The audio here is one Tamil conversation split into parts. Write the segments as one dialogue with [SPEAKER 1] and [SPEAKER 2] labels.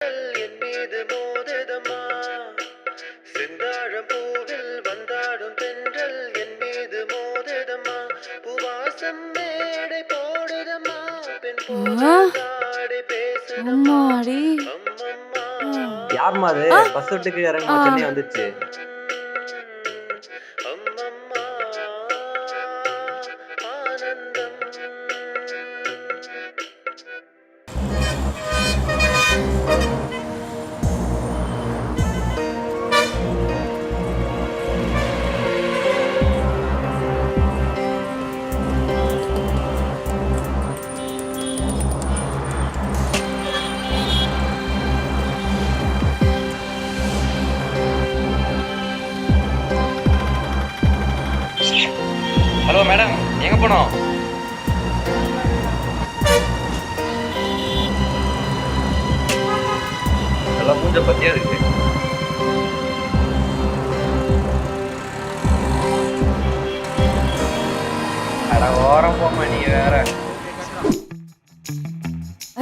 [SPEAKER 1] என் மீது மோதுதம்மா செந்தாழம் பூவில் வந்தாடும் தென்றல் என் மீது மோதுதம்மா பூவாசம் மேடை போடுதம்மா பெண் போடாடை பேசுதம்மா
[SPEAKER 2] அம்மாடி
[SPEAKER 1] அம்மம்மா
[SPEAKER 3] யாரும்மா அது பஸ் விட்டு கீழே இறங்குமா சென்னை வந்துச்சு.
[SPEAKER 1] அம்மம்மா ஆனந்தம்.
[SPEAKER 3] ஹலோ மேடம், எங்க போனோம்? எல்லாம் மூஞ்ச பத்தியா இருக்கு. அட ஓரம் போமா நீ வேற.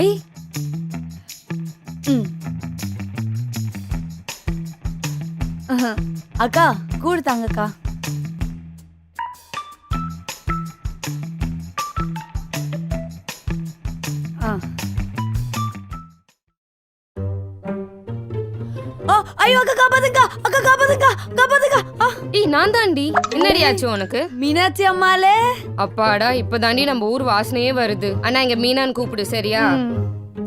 [SPEAKER 2] ஐ ம். அக்கா கூடுத்தாங்கக்கா. ஐயோ அக்கா காப்பாத்துங்க, அக்கா காப்பாத்துங்க, காப்பாத்துங்க.
[SPEAKER 4] ஏய் நான் தாண்டி. என்னடி ஆச்சு உனக்கு?
[SPEAKER 2] மீனாட்சி அம்மாளே.
[SPEAKER 4] அப்பாடா இப்பதாண்டி நம்ம ஊர் வாசனையே வருது. அண்ணா இங்க மீனான்னு கூப்பிடு சரியா?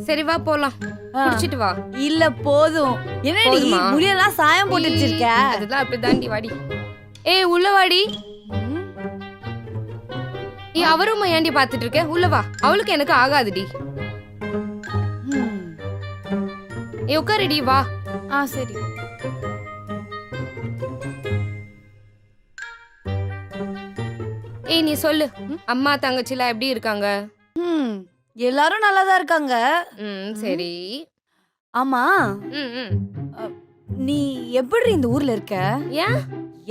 [SPEAKER 4] சரி வா போலாம். குடிச்சிட்டு வா.
[SPEAKER 2] இல்ல போதும். என்னடி
[SPEAKER 4] போதுமா?
[SPEAKER 2] முடியெல்லாம் சாயம் போட்டு வச்சிருக்க?
[SPEAKER 4] அதுதான் அப்படிதாண்டி வாடி. ஏய் உள்ள வாடி. ஏய் அவரும் ஏண்டி பாத்துட்டு இருக்க? உள்ள வா. அவளுக்கு எனக்கு ஆகாதுடி. ஏய் உட்காருடி வா.
[SPEAKER 2] சரி.
[SPEAKER 4] ஏய் நீ சொல்லு. அம்மா தங்கச்சிலாம் எப்படி இருக்காங்க?
[SPEAKER 2] எல்லாரும் நல்லாதான் இருக்காங்க.
[SPEAKER 4] சரி.
[SPEAKER 2] ஆமா
[SPEAKER 4] ம்
[SPEAKER 2] நீ எப்படி இந்த ஊர்ல இருக்க?
[SPEAKER 4] ஏன்?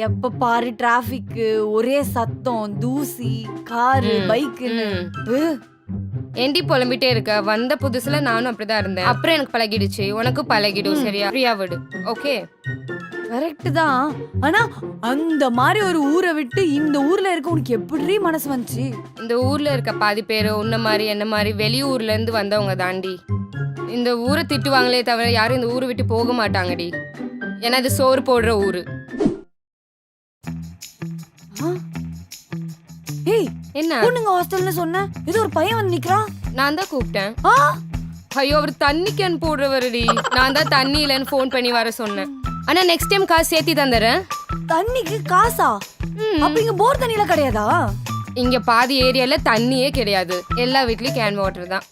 [SPEAKER 2] எப்ப பாரு டிராபிக், ஒரே சத்தம், தூசி, காரு, பைக்குன்னு.
[SPEAKER 4] ஏண்டி புலம்பிட்டே இருக்க? வந்த புதுசுல நானும் அப்படிதான் இருந்தேன். அப்புறம் எனக்கு பழகிடுச்சு. உனக்கு பழகிடும் சரியா? ஃப்ரீயா விடு. ஓகே
[SPEAKER 2] கரெக்ட் தான். ஆனா அந்த மாதிரி ஒரு ஊரை விட்டு இந்த ஊர்ல இருக்க உனக்கு எப்படி மனசு வந்துச்சு?
[SPEAKER 4] இந்த ஊர்ல இருக்க பாதி பேரு உன்ன மாதிரி என்ன மாதிரி வெளியூர்ல இருந்து வந்தவங்க தாண்டி. இந்த ஊரை திட்டுவாங்களே தவிர யாரும் இந்த ஊரை விட்டு போக மாட்டாங்கடி. ஏன்னா இது சோறு போடுற ஊரு.
[SPEAKER 2] ஏய்
[SPEAKER 4] என்ன
[SPEAKER 2] பொண்ணுங்க ஹாஸ்டல்னு சொன்ன, ஏதோ ஒரு பையன் வந்து நிக்கிறான்.
[SPEAKER 4] நான் தான் கூப்பிட்டேன். ஐயோ அவர் தண்ணி கேன் போடுறவருடி. நான் தான் தண்ணி இல்லைன்னு ஃபோன் பண்ணி வர சொன்னேன். ஆனா நெக்ஸ்ட் டைம் காசு சேர்த்தி தந்துறேன்.
[SPEAKER 2] தண்ணிக்கு காசா? அப்ப இங்க போர் தண்ணில கிடையாதா?
[SPEAKER 4] இங்க பாதி ஏரியால தண்ணியே கிடையாது. எல்லா வீட்லயும் கேன் வாட்டர் தான்.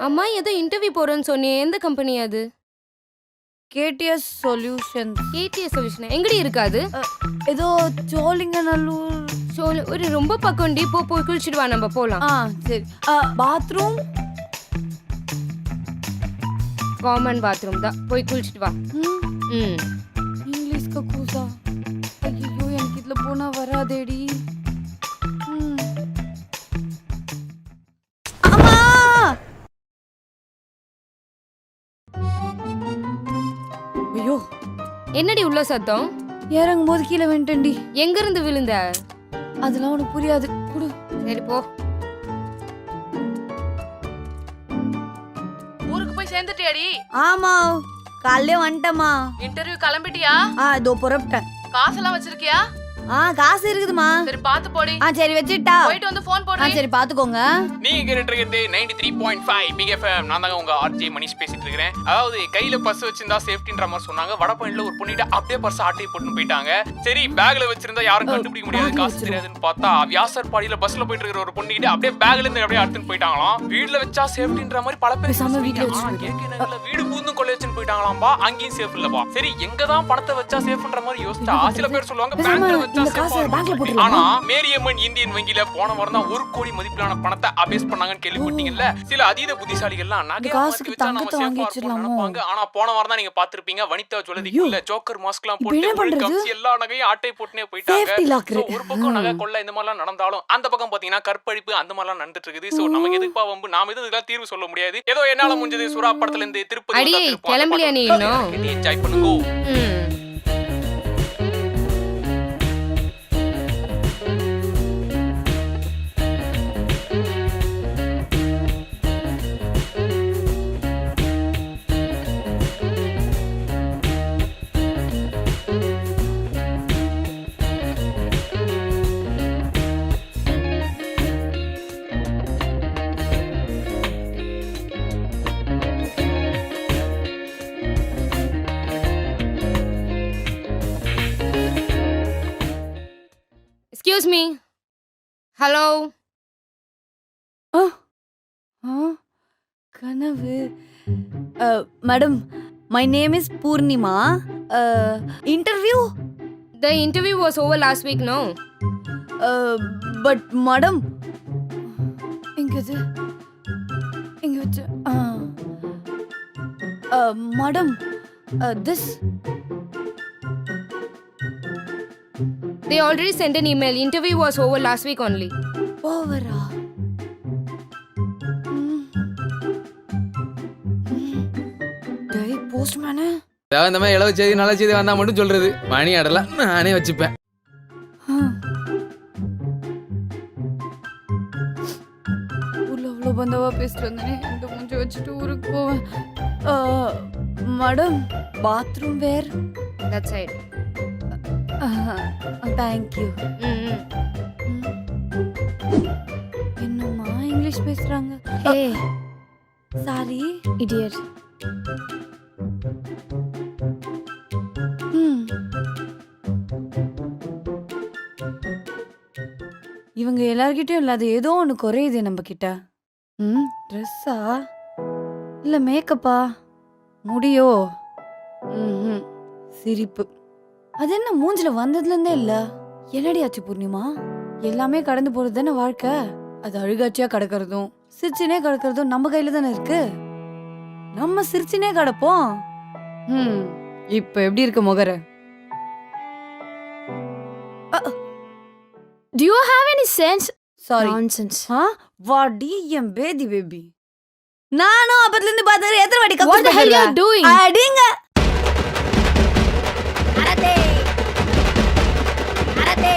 [SPEAKER 4] அம்மா ஏதோ இன்டர்வியூ போறேன்னு சொன்னியே, எந்த கம்பெனி அது?
[SPEAKER 2] KDS solution.
[SPEAKER 4] கேடிஎஸ் சொல்யூஷன் எங்கடி இருக்காது?
[SPEAKER 2] ஏதோ சோழிங்கநல்லூர்.
[SPEAKER 4] ஒரு ரொம்ப பக்கம்டி. போய் குளிச்சுட்டு வா, நம்ம போலாம்.
[SPEAKER 2] சரி. பாத்ரூம்?
[SPEAKER 4] காமன் பாத்ரூம் தான். போய் குளிச்சுட்டு வா.
[SPEAKER 2] இங்கிலீஷ் கூசா. ஐயோ எனக்கு இதுல போனா வராதேடி. ஐயோ
[SPEAKER 4] என்னடி உள்ள சத்தம்?
[SPEAKER 2] இறங்கும் போது கீழே வந்துட்டேன்டி.
[SPEAKER 4] எங்க இருந்து விழுந்த?
[SPEAKER 2] அதெல்லாம் உனக்கு புரியாது. குடு.
[SPEAKER 4] சரி போ.
[SPEAKER 5] ஊருக்கு போய் சேர்ந்துட்டியாடி?
[SPEAKER 2] ஆமா காலையிலே வந்துட்டேம்மா.
[SPEAKER 5] இன்டர்வியூ கிளம்பிட்டியா?
[SPEAKER 2] இதோ புறப்பட்டேன்.
[SPEAKER 5] காசெல்லாம் வச்சிருக்கியா?
[SPEAKER 2] காசு இருக்குதுமா.
[SPEAKER 5] சரி பாத்து போடி.
[SPEAKER 2] சரி வச்சிட்டா.
[SPEAKER 5] போயிட்டு வந்து ஃபோன் போடு.
[SPEAKER 2] சரி பாத்துக்கோங்க.
[SPEAKER 6] நீங்க கேட்டுட்டு இருக்கிறது 93.5 பிக் எஃப்எம். நான் தாங்க உங்க ஆர்ஜே மணிஷ் பேசிட்டு இருக்கிறேன். அதாவது கையில பர்ஸ் வச்சிருந்தா சேஃப்டின்ற மாதிரி சொன்னாங்க. வடபழனில ஒரு பொண்ணிட்ட அப்படியே பர்ஸ் ஆட்டி போட்டு போயிட்டாங்க. சரி பேக்ல வச்சிருந்தா யாரும் கண்டுபிடிக்க முடியாது, காசு தெரியாதுன்னு பார்த்தா வியாசர்பாடியில பஸ்ல போயிட்டு இருக்கிற ஒரு பொண்ணிட்ட அப்படியே பேக்ல இருந்து அப்படியே எடுத்துட்டு போயிட்டாங்களாம். வீட்ல வச்சா சேஃப்டின்ற மாதிரி பல பேர் வீடு பூந்தும் கொள்ளை வச்சுன்னு போயிட்டாங்களாம்பா. அங்கேயும் சேஃப் இல்லப்பா. சரி எங்க தான் பணத்தை வச்சா சேஃப்ன்ற மாதிரி யோசிச்சா சில பேர் சொல்லுவாங்க பேங்க்ல வச்சா சேஃப். ஆனா மேரியம்மன் இந்தியன் வங்கியில போன வாரம் தான் 1 கோடி மதிப்பிலான பணத்தை அபேஸ் பண்ணாங்கன்னு கேள்விப்பட்டீங்கல்ல. சில அதீத புத்திசாலிகள்லாம் நகை
[SPEAKER 2] காசுக்கு
[SPEAKER 6] மாத்தி வச்சா நம்ம
[SPEAKER 2] தங்கத்தை வாங்கி
[SPEAKER 6] சேஃபா
[SPEAKER 2] வச்சிடலாமோ?
[SPEAKER 6] நினைப்பாங்க. ஆனா போன வாரம் தான் நீங்க பாத்திருப்பீங்க வனிதா ஜுவல்லரிக்குள்ள ஜோக்கர் மாஸ்க்லாம்
[SPEAKER 2] இப்ப
[SPEAKER 6] போட்டு
[SPEAKER 2] என்ன பண்றது?
[SPEAKER 6] கம்சி எல்லா நகையும் ஆட்டை போட்டுனே போயிட்டாங்க.
[SPEAKER 2] Safety lock
[SPEAKER 6] So,
[SPEAKER 2] இருக்கு.
[SPEAKER 6] ஒரு பக்கம் நகை கொள்ள இந்த மாதிரிலாம் நடந்தாலும் அந்த பக்கம் பாத்தீங்கன்னா கற்பழிப்பு அந்த மாதிரிலாம் நடந்துட்டு இருக்குது. சோ நமக்கு எதுக்குப்பா வம்பு? நாம இதுக்கெல்லாம் தீர்வு சொல்ல முடியாது. ஏதோ என்னால முடிஞ்சது சுறா படத்துல இருந்து திருப்பதி
[SPEAKER 4] அடி,
[SPEAKER 6] வந்தா திருப்பம். அந்த
[SPEAKER 4] கிளம்பலையா நீ
[SPEAKER 6] பாட்டு
[SPEAKER 4] இன்னும்?
[SPEAKER 6] கேட்டு என்ஜாய் பண்ணுங்க.
[SPEAKER 4] ம். Excuse me. Hello.
[SPEAKER 2] கனவு. Madam, my name is Purnima. Interview?
[SPEAKER 4] The interview was over last week, no?
[SPEAKER 2] But madam, எங்கது எங்க வச்சு madam, this
[SPEAKER 4] They already sent an email. Interview was over last week only.
[SPEAKER 2] ஓவரா? டேய் போஸ்ட்மேனு,
[SPEAKER 7] இந்த மாதிரி இளவு செய்தி நல்ல செய்தி வந்தா மட்டும் சொல்றது. மணி அடலாம் நானே வச்சுப்பேன்.
[SPEAKER 2] ஊர்ல அவ்வளோ பந்தவா பேசிட்டு வந்தேனே, இந்த மூஞ்சி வச்சுட்டு ஊருக்கு போவேன். Madam, bathroom where?
[SPEAKER 4] That side.
[SPEAKER 2] Thank you.
[SPEAKER 4] Mm-hmm.
[SPEAKER 2] என்னம்மா இங்கிலீஷ் பேசுறாங்க?
[SPEAKER 8] Hey,
[SPEAKER 2] sorry.
[SPEAKER 8] idiot.
[SPEAKER 2] இவங்க எல்லார்கிட்டயும் இல்லாத ஏதோ ஒன்று குறையுது நம்ம கிட்ட. ட்ரெஸ்ஸா இல்ல மேக்கப்பா? முடியோ? சிரிப்பு. அது என்ன மூஞ்சில வந்ததுல இருந்தே இல்ல? என்னடி ஆச்சு பூர்ணிமா? எல்லாமே கடந்து போறது தானே வாழ்க்கை. அது அழுகாச்சியா கிடக்கிறதும் சிரிச்சினே கிடக்கிறதும் நம்ம கையில தானே இருக்கு. நம்ம சிரிச்சினே கிடப்போம். இப்ப எப்படி இருக்கு முகர?
[SPEAKER 8] Do you have any sense?
[SPEAKER 2] Sorry.
[SPEAKER 8] Nonsense.
[SPEAKER 2] வாடி என் பேதி பேபி. நானும் அப்பத்துல இருந்து பார்த்தா எத்தனை வாட்டி
[SPEAKER 8] What the hell you are doing?
[SPEAKER 2] அடிங்க.
[SPEAKER 8] Karate. Karate.